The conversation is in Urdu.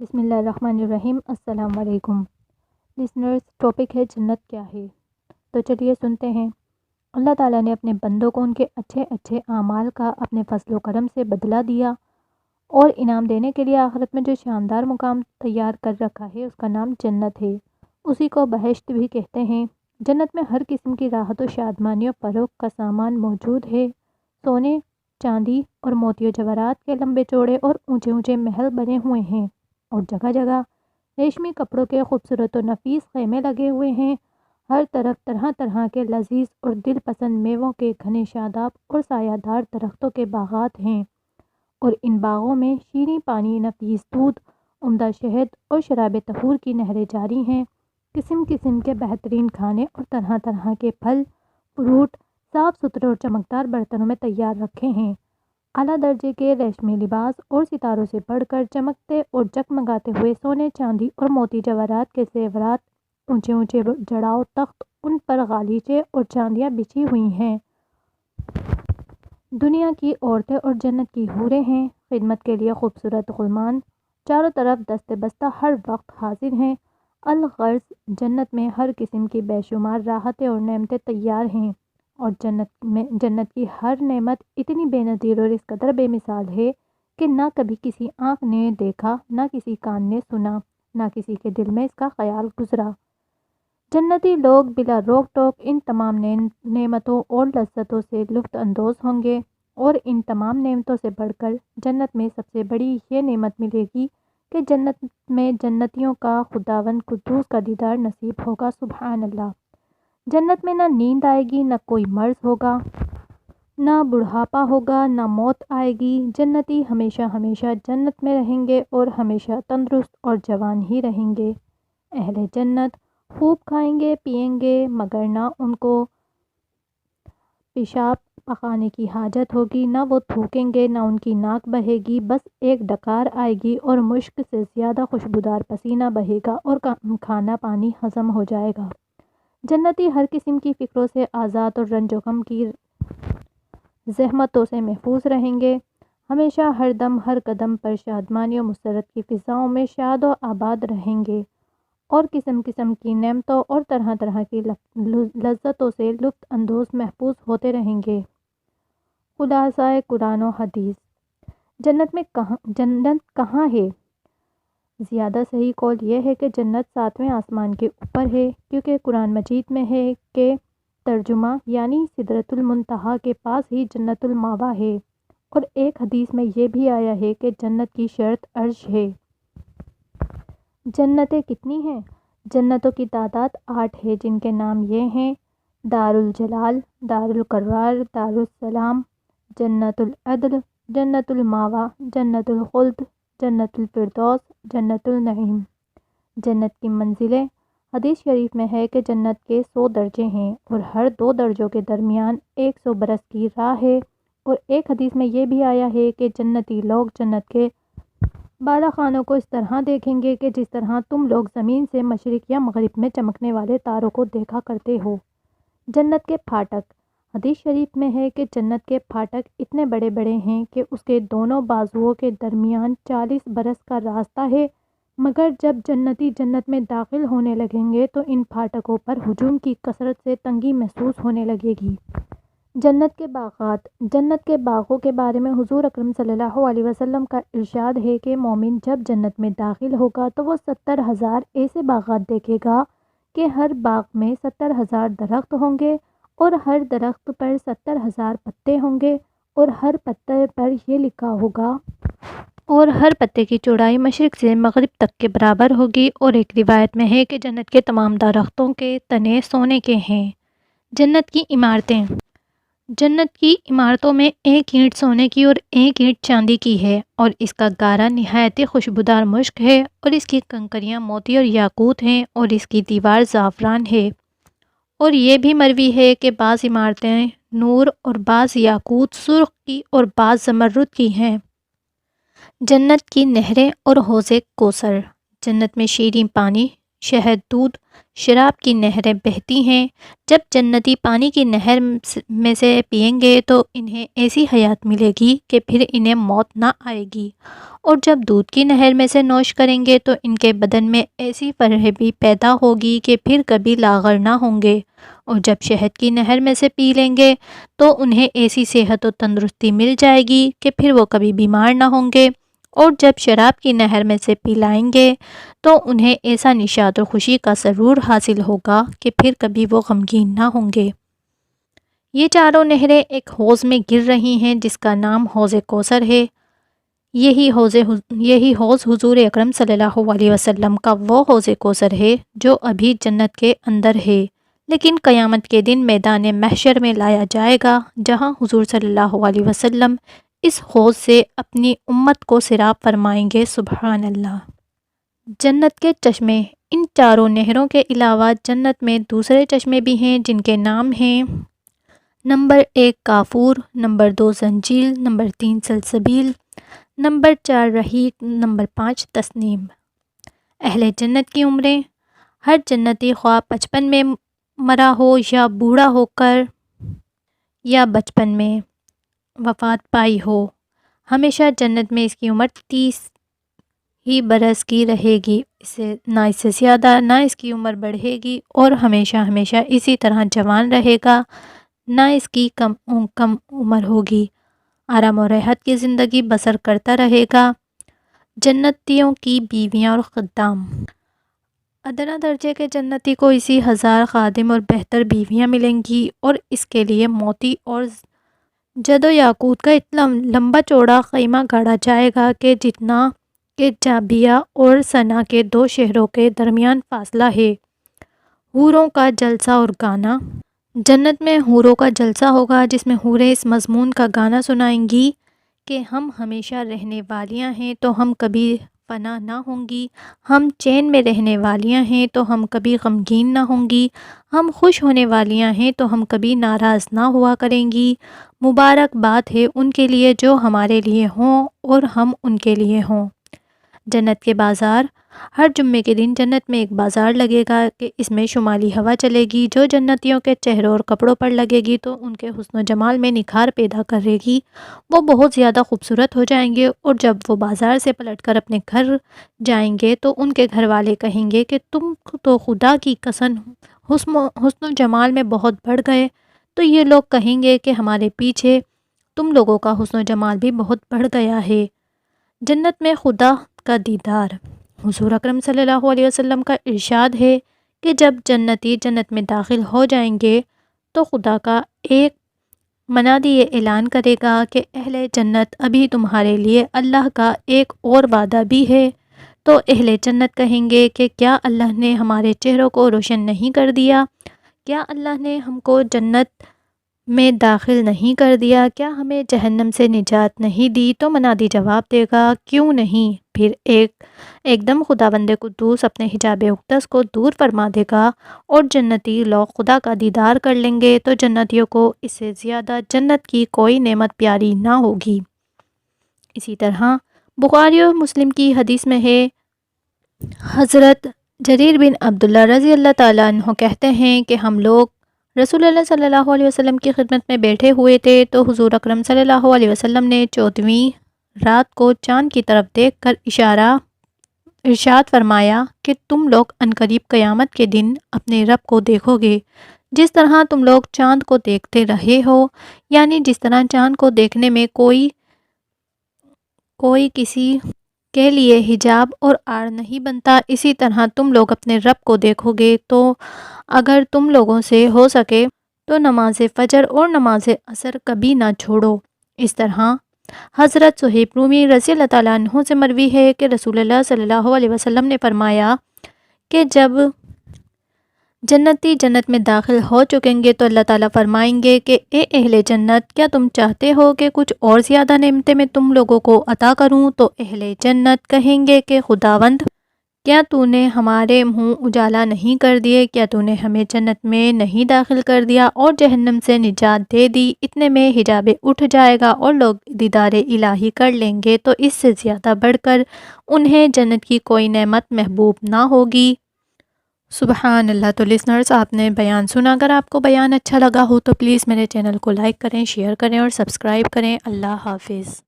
بسم اللہ الرحمن الرحیم۔ السلام علیکم لسنرز، ٹاپک ہے جنت کیا ہے؟ تو چلیے سنتے ہیں۔ اللہ تعالیٰ نے اپنے بندوں کو ان کے اچھے اچھے اعمال کا اپنے فضل و کرم سے بدلہ دیا اور انعام دینے کے لیے آخرت میں جو شاندار مقام تیار کر رکھا ہے اس کا نام جنت ہے۔ اسی کو بہشت بھی کہتے ہیں۔ جنت میں ہر قسم کی راحت و شادمانی و فروغ کا سامان موجود ہے۔ سونے، چاندی اور موتی و جواہرات کے لمبے چوڑے اور اونچے اونچے محل بنے ہوئے ہیں اور جگہ جگہ ریشمی کپڑوں کے خوبصورت و نفیس خیمے لگے ہوئے ہیں۔ ہر طرف طرح طرح کے لذیذ اور دل پسند میووں کے گھنے شاداب اور سایہ دار درختوں کے باغات ہیں اور ان باغوں میں شیریں پانی، نفیس دودھ، عمدہ شہد اور شراب طہور کی نہریں جاری ہیں۔ قسم قسم کے بہترین کھانے اور طرح طرح کے پھل فروٹ صاف ستھرے اور چمکدار برتنوں میں تیار رکھے ہیں۔ اعلیٰ درجے کے ریشمی لباس اور ستاروں سے بڑھ کر چمکتے اور جگمگاتے ہوئے سونے، چاندی اور موتی جواہرات کے زیورات، اونچے اونچے جڑاؤ تخت، ان پر غالیچے اور چاندیاں بچھی ہوئی ہیں۔ دنیا کی عورتیں اور جنت کی حوریں ہیں۔ خدمت کے لیے خوبصورت غلامان چاروں طرف دست بستہ ہر وقت حاضر ہیں۔ الغرض جنت میں ہر قسم کی بے شمار راحتیں اور نعمتیں تیار ہیں اور جنت کی ہر نعمت اتنی بے نظیر اور اس قدر بے مثال ہے کہ نہ کبھی کسی آنکھ نے دیکھا، نہ کسی کان نے سنا، نہ کسی کے دل میں اس کا خیال گزرا۔ جنتی لوگ بلا روک ٹوک ان تمام نعمتوں اور لذتوں سے لطف اندوز ہوں گے اور ان تمام نعمتوں سے بڑھ کر جنت میں سب سے بڑی یہ نعمت ملے گی کہ جنت میں جنتیوں کا خداوند قدوس کا دیدار نصیب ہوگا۔ سبحان اللہ۔ جنت میں نہ نیند آئے گی، نہ کوئی مرض ہوگا، نہ بڑھاپا ہوگا، نہ موت آئے گی۔ جنتی ہمیشہ ہمیشہ جنت میں رہیں گے اور ہمیشہ تندرست اور جوان ہی رہیں گے۔ اہل جنت خوب کھائیں گے پیئیں گے مگر نہ ان کو پیشاب پخانے کی حاجت ہوگی، نہ وہ تھوکیں گے، نہ ان کی ناک بہے گی، بس ایک ڈکار آئے گی اور مشک سے زیادہ خوشبودار پسینہ بہے گا اور کھانا پانی ہضم ہو جائے گا۔ جنتی ہر قسم کی فکروں سے آزاد اور رنج و غم کی زحمتوں سے محفوظ رہیں گے۔ ہمیشہ ہر دم ہر قدم پر شادمانی و مسرت کی فضاؤں میں شاد و آباد رہیں گے اور قسم قسم کی نعمتوں اور طرح طرح کی لذتوں سے لطف اندوز محفوظ ہوتے رہیں گے۔ خلاصہ قرآن و حدیث۔ جنت کہاں ہے؟ زیادہ صحیح قول یہ ہے کہ جنت 7ویں آسمان کے اوپر ہے، کیونکہ قرآن مجید میں ہے کہ ترجمہ یعنی سدرۃ المنتہا کے پاس ہی جنت المأویٰ ہے، اور ایک حدیث میں یہ بھی آیا ہے کہ جنت کی شرط عرش ہے۔ جنتیں کتنی ہیں؟ جنتوں کی تعداد 8 ہے، جن کے نام یہ ہیں: دار الجلال، دار القرار، دار السلام، جنت العدل، جنت المأویٰ، جنت الخلد، جنت الفردوس، جنت النعیم۔ جنت کی منزلیں۔ حدیث شریف میں ہے کہ جنت کے 100 درجے ہیں اور ہر 2 درجوں کے درمیان 100 برس کی راہ ہے، اور ایک حدیث میں یہ بھی آیا ہے کہ جنتی لوگ جنت کے بالا خانوں کو اس طرح دیکھیں گے کہ جس طرح تم لوگ زمین سے مشرق یا مغرب میں چمکنے والے تاروں کو دیکھا کرتے ہو۔ جنت کے پھاٹک۔ حدیث شریف میں ہے کہ جنت کے پھاٹک اتنے بڑے بڑے ہیں کہ اس کے دونوں بازوؤں کے درمیان 40 برس کا راستہ ہے، مگر جب جنتی جنت میں داخل ہونے لگیں گے تو ان پھاٹکوں پر ہجوم کی کثرت سے تنگی محسوس ہونے لگے گی۔ جنت کے باغات۔ جنت کے باغوں کے بارے میں حضور اکرم صلی اللہ علیہ وسلم کا ارشاد ہے کہ مومن جب جنت میں داخل ہوگا تو وہ 70,000 ایسے باغات دیکھے گا کہ ہر باغ میں 70,000 درخت ہوں گے اور ہر درخت پر 70,000 پتے ہوں گے، اور ہر پتے پر یہ لکھا ہوگا اور ہر پتے کی چوڑائی مشرق سے مغرب تک کے برابر ہوگی۔ اور ایک روایت میں ہے کہ جنت کے تمام درختوں کے تنے سونے کے ہیں۔ جنت کی عمارتیں۔ جنت کی عمارتوں میں ایک اینٹ سونے کی اور ایک اینٹ چاندی کی ہے، اور اس کا گارا نہایت خوشبودار مشک ہے، اور اس کی کنکریاں موتی اور یاقوت ہیں، اور اس کی دیوار زعفران ہے۔ اور یہ بھی مروی ہے کہ بعض عمارتیں نور اور بعض یاقوت سرخ کی اور بعض زمرد کی ہیں۔ جنت کی نہریں اور حوض کوثر۔ جنت میں شیریں پانی، شہد، دودھ، شراب کی نہریں بہتی ہیں۔ جب جنتی پانی کی نہر میں سے پئیں گے تو انہیں ایسی حیات ملے گی کہ پھر انہیں موت نہ آئے گی، اور جب دودھ کی نہر میں سے نوش کریں گے تو ان کے بدن میں ایسی فرحتی پیدا ہوگی کہ پھر کبھی لاغر نہ ہوں گے، اور جب شہد کی نہر میں سے پی لیں گے تو انہیں ایسی صحت و تندرستی مل جائے گی کہ پھر وہ کبھی بیمار نہ ہوں گے، اور جب شراب کی نہر میں سے پلائیں گے تو انہیں ایسا نشاط و خوشی کا سرور حاصل ہوگا کہ پھر کبھی وہ غمگین نہ ہوں گے۔ یہ چاروں نہریں ایک حوض میں گر رہی ہیں جس کا نام حوض کوثر ہے۔ یہی حوض حضور اکرم صلی اللہ علیہ وسلم کا وہ حوض کوثر ہے جو ابھی جنت کے اندر ہے، لیکن قیامت کے دن میدان محشر میں لایا جائے گا، جہاں حضور صلی اللہ علیہ وسلم اس حوض سے اپنی امت کو سیراب فرمائیں گے۔ سبحان اللہ۔ جنت کے چشمے۔ ان چاروں نہروں کے علاوہ جنت میں دوسرے چشمے بھی ہیں جن کے نام ہیں: نمبر 1 کافور، نمبر 2 زنجیل، نمبر 3 سلسبیل، نمبر 4 رحیق، نمبر 5 تسنیم۔ اہل جنت کی عمریں۔ ہر جنتی خواہ 55 میں مرا ہو یا بوڑھا ہو کر یا بچپن میں وفات پائی ہو، ہمیشہ جنت میں اس کی عمر 30 ہی برس کی رہے گی، نہ اس سے زیادہ، نہ اس کی عمر بڑھے گی، اور ہمیشہ ہمیشہ اسی طرح جوان رہے گا، نہ اس کی کم عمر ہوگی، آرام و راحت کی زندگی بسر کرتا رہے گا۔ جنتیوں کی بیویاں اور خدام۔ ادنیٰ درجے کے جنتی کو اسی 1000 خادم اور بہتر بیویاں ملیں گی، اور اس کے لیے موتی اور جد و یاقوت کا اتنا لمبا چوڑا خیمہ گاڑا جائے گا کہ جتنا کہ جابیہ اور سنا کے 2 شہروں کے درمیان فاصلہ ہے۔ حوروں کا جلسہ اور گانا۔ جنت میں حوروں کا جلسہ ہوگا جس میں حوریں اس مضمون کا گانا سنائیں گی کہ ہم ہمیشہ رہنے والیاں ہیں تو ہم کبھی فنا نہ ہوں گی، ہم چین میں رہنے والیاں ہیں تو ہم کبھی غمگین نہ ہوں گی، ہم خوش ہونے والیاں ہیں تو ہم کبھی ناراض نہ ہوا کریں گی۔ مبارک بات ہے ان کے لیے جو ہمارے لیے ہوں اور ہم ان کے لیے ہوں۔ جنت کے بازار۔ ہر جمعے کے دن جنت میں ایک بازار لگے گا کہ اس میں شمالی ہوا چلے گی جو جنتیوں کے چہروں اور کپڑوں پر لگے گی تو ان کے حسن و جمال میں نکھار پیدا کرے گی، وہ بہت زیادہ خوبصورت ہو جائیں گے، اور جب وہ بازار سے پلٹ کر اپنے گھر جائیں گے تو ان کے گھر والے کہیں گے کہ تم تو خدا کی قسم حسن و جمال میں بہت بڑھ گئے، تو یہ لوگ کہیں گے کہ ہمارے پیچھے تم لوگوں کا حسن و جمال بھی بہت بڑھ گیا ہے۔ جنت میں خدا کا دیدار۔ حضور اکرم صلی اللہ علیہ وسلم کا ارشاد ہے کہ جب جنتی جنت میں داخل ہو جائیں گے تو خدا کا ایک منادی یہ اعلان کرے گا کہ اہل جنت ابھی تمہارے لیے اللہ کا ایک اور وعدہ بھی ہے، تو اہل جنت کہیں گے کہ کیا اللہ نے ہمارے چہروں کو روشن نہیں کر دیا؟ کیا اللہ نے ہم کو جنت میں داخل نہیں کر دیا؟ کیا ہمیں جہنم سے نجات نہیں دی؟ تو منادی جواب دے گا کیوں نہیں۔ پھر ایک دم خداوند قدوس اپنے حجاب اقدس کو دور فرما دے گا اور جنتی لوگ خدا کا دیدار کر لیں گے، تو جنتیوں کو اس سے زیادہ جنت کی کوئی نعمت پیاری نہ ہوگی۔ اسی طرح بخاری اور مسلم کی حدیث میں ہے، حضرت جریر بن عبداللہ رضی اللہ تعالیٰ عنہ کہتے ہیں کہ ہم لوگ رسول اللہ صلی اللہ علیہ وسلم کی خدمت میں بیٹھے ہوئے تھے تو حضور اکرم صلی اللہ علیہ وسلم نے 14ویں رات کو چاند کی طرف دیکھ کر ارشاد فرمایا کہ تم لوگ عنقریب قیامت کے دن اپنے رب کو دیکھو گے جس طرح تم لوگ چاند کو دیکھتے رہے ہو، یعنی جس طرح چاند کو دیکھنے میں کوئی کسی کے لیے حجاب اور آڑ نہیں بنتا، اسی طرح تم لوگ اپنے رب کو دیکھو گے، تو اگر تم لوگوں سے ہو سکے تو نماز فجر اور نماز عصر کبھی نہ چھوڑو۔ اس طرح حضرت صہیب رومی رضی اللہ تعالیٰ عنہ سے مروی ہے کہ رسول اللہ صلی اللہ علیہ وسلم نے فرمایا کہ جب جنتی جنت میں داخل ہو چکیں گے تو اللہ تعالیٰ فرمائیں گے کہ اے اہل جنت، کیا تم چاہتے ہو کہ کچھ اور زیادہ نعمتیں میں تم لوگوں کو عطا کروں؟ تو اہل جنت کہیں گے کہ خداوند، کیا تو نے ہمارے منہ اجالا نہیں کر دیے؟ کیا تو نے ہمیں جنت میں نہیں داخل کر دیا اور جہنم سے نجات دے دی؟ اتنے میں حجاب اٹھ جائے گا اور لوگ دیدار الہی کر لیں گے، تو اس سے زیادہ بڑھ کر انہیں جنت کی کوئی نعمت محبوب نہ ہوگی۔ سبحان اللہ۔ تو لسنرز، آپ نے بیان سنا، اگر آپ کو بیان اچھا لگا ہو تو پلیز میرے چینل کو لائک کریں، شیئر کریں اور سبسکرائب کریں۔ اللہ حافظ۔